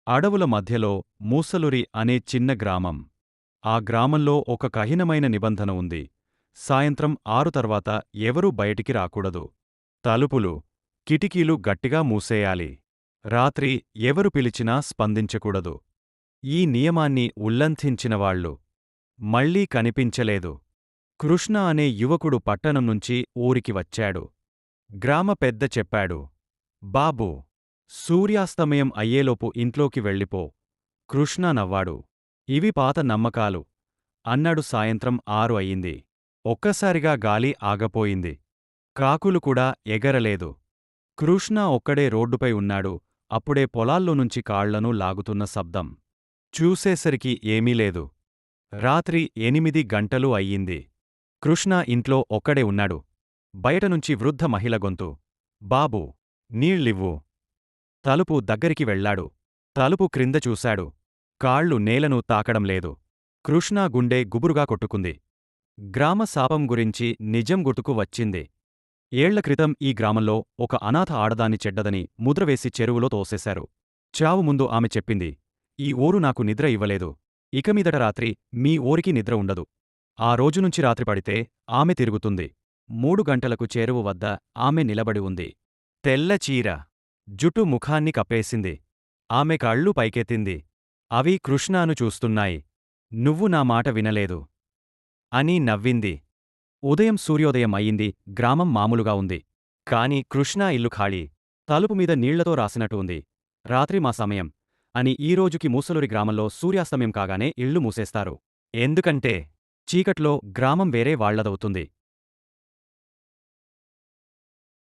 అడవుల మధ్యలో మూసలురి అనే చిన్న గ్రామం. ఆ గ్రామంలో ఒక కఠినమైన నిబంధన ఉంది. సాయంత్రం 6 తర్వాత ఎవరూ బయటికి రాకూడదు. తలుపులు, కిటికీలు గట్టిగా మూసేయాలి. రాత్రి ఎవరు పిలిచినా స్పందించకూడదు. ఈ నియమాన్ని ఉల్లంఘించినవాళ్లు మళ్లీ కనిపించలేదు. కృష్ణ అనే యువకుడు పట్టణం నుంచి ఊరికి వచ్చాడు. గ్రామ పెద్ద చెప్పాడు, బాబూ, సూర్యాస్తమయం అయ్యేలోపు ఇంట్లోకి వెళ్ళిపో. కృష్ణ నవ్వాడు. ఇవి పాత నమ్మకాలు అన్నాడు. సాయంత్రం 6 అయింది. ఒక్కసారిగా గాలి ఆగపోయింది. కాకులు కూడా ఎగరలేదు. కృష్ణ ఒక్కడే రోడ్డుపై ఉన్నాడు. అప్పుడే పొలాల్లోనుంచి కాళ్లను లాగుతున్న శబ్దం. చూసేసరికి ఏమీ లేదు. రాత్రి 8 గంటలు అయ్యింది. కృష్ణ ఇంట్లో ఒక్కడే ఉన్నాడు. బయటనుంచి వృద్ధ మహిళ గొంతు, బాబూ, నీళ్ళివ్వు. తలుపు దగ్గరికి వెళ్లాడు. తలుపు క్రింద చూశాడు. కాళ్ళు నేలను తాకడం లేదు. కృష్ణ గుండె గుబురుగా కొట్టుకుంది. గ్రామ శాపం గురించి నిజం గుర్తుకు వచ్చింది. ఏళ్ల క్రితం ఈ గ్రామంలో ఒక అనాథ ఆడదాన్ని చెడ్డదని ముద్రవేసి చెరువులో తోసేశారు. చావు ముందు ఆమె చెప్పింది, ఈ ఊరు నాకు నిద్ర ఇవ్వలేదు. ఇకమీదట రాత్రి మీ ఊరికి నిద్ర ఉండదు. ఆ రోజునుంచి రాత్రి పడితే ఆమె తిరుగుతుంది. 3 గంటలకు చెరువు వద్ద ఆమె నిలబడి ఉంది. తెల్ల చీర, జుట్టు ముఖాన్ని కప్పేసింది. ఆమె కళ్ళు పైకెత్తింది. అవి కృష్ణాను చూస్తున్నాయి. నువ్వు నా మాట వినలేదు అని నవ్వింది. ఉదయం సూర్యోదయం అయింది. గ్రామం మామూలుగా ఉంది. కాని కృష్ణ ఇల్లు ఖాళీ. తలుపుమీద నీళ్లతో రాసినట్టు ఉంది, రాత్రి మా సమయం అని. ఈ రోజుకి మూసలూరి గ్రామంలో సూర్యాస్తమయం కాగానే ఇళ్లు మూసేస్తారు. ఎందుకంటే చీకట్లో గ్రామం వేరే వాళ్లదవుతుంది.